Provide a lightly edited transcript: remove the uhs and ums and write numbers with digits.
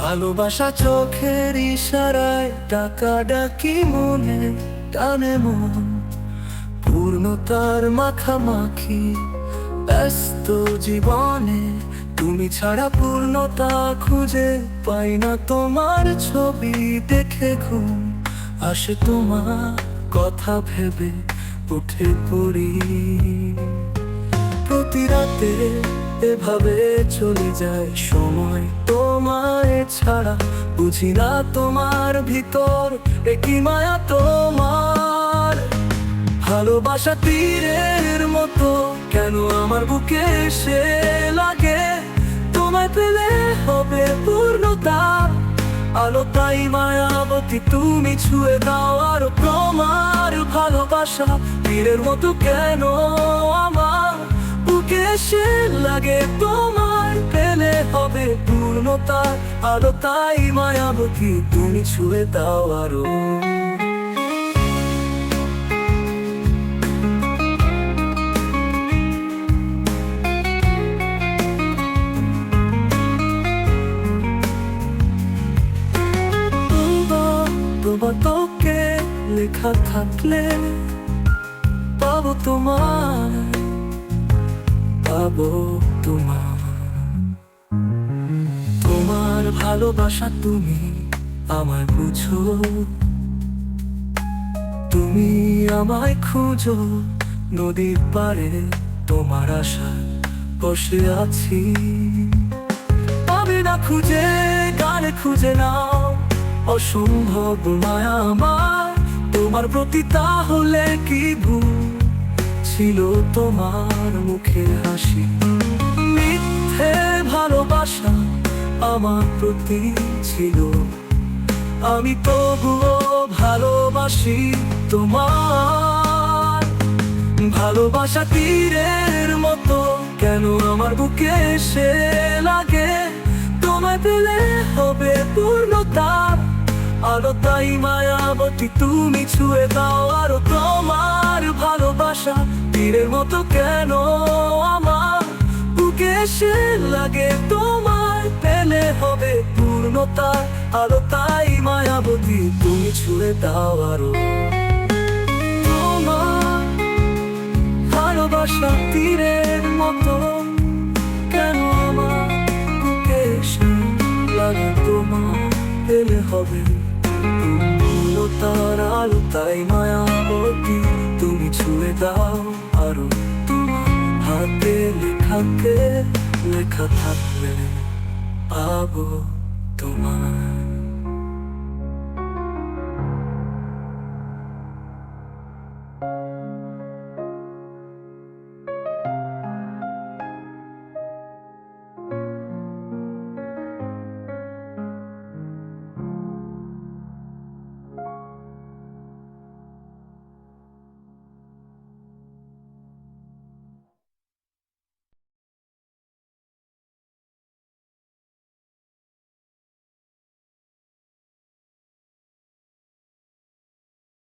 ভালোবাসা চোখের ইশারায় ডাকাডাকি মনে টানে মন, পূর্ণতার মাখামাখি ব্যস্ত জীবনে তুমি ছাড়া পূর্ণতা খুঁজে পাই না। তোমার ছবি দেখে ঘুম আসে, তোমার কথা ভেবে উঠে পড়ি। প্রতি রাতে এভাবে চলে যায় সময় তোমায় ছাড়া, বুঝি না তোমার ভিতর একই মায়া তোমার। ভালোবাসা তীরের মতো কেন আমার বুকে এসে লাগে, তোমায় পেলে হবে পূর্ণতা। আলো তাই মায়াবতী, তুমি ছুঁয়ে দাও আরো তোমার ভালোবাসা। তীরের মতো কেন আমার বুকে এসে লাগে, তোমায় পেলে হবে পূর্ণতা। আলো তাই মায়াবতী, তুমি ছুঁয়ে দাও আরো। তোকে লেখা থাকলে পাবো তোমার, পাবো তোমার। তোমার ভালোবাসা তুমি আমায় বুঝো, তুমি আমায় খুঁজো। নদীর পাড়ে তোমার আশায় বসে আছি, আমি না খুঁজে গানে খুঁজে নাও অসম্ভব মায়া আমার তোমার প্রতি। তাহলে কি ভুল ছিল তোমার মুখে হাসি, মিথ্যে ভালোবাসা আমার প্রতি ছিল, আমি তবুও ভালোবাসি তোমার। ভালোবাসা তীরের মতো কেন আমার বুকে এসে লাগে, তোমায় পেলে হবে পূর্ণতা। আলো তাই মায়াবতী, তুমি ছুঁয়ে দাও আরো তোমার ভালোবাসা। তীরের মতো কেন আমার বুকে এসে লাগে, তোমায় পেলে হবে পূর্ণতা। আলো তাই মায়াবতী, তুমি ছুঁয়ে দাও আরো তোমার ভালোবাসা। তীরের মতো কেন আমার বুকে এসে লাগে, তোমায় পেলে হবে পূর্ণতার। আলো তাই মায়াবতী, তুমি ছুঁয়ে দাও আরো তোমার। হাতে লেখা থাকলে পাবো তোমার।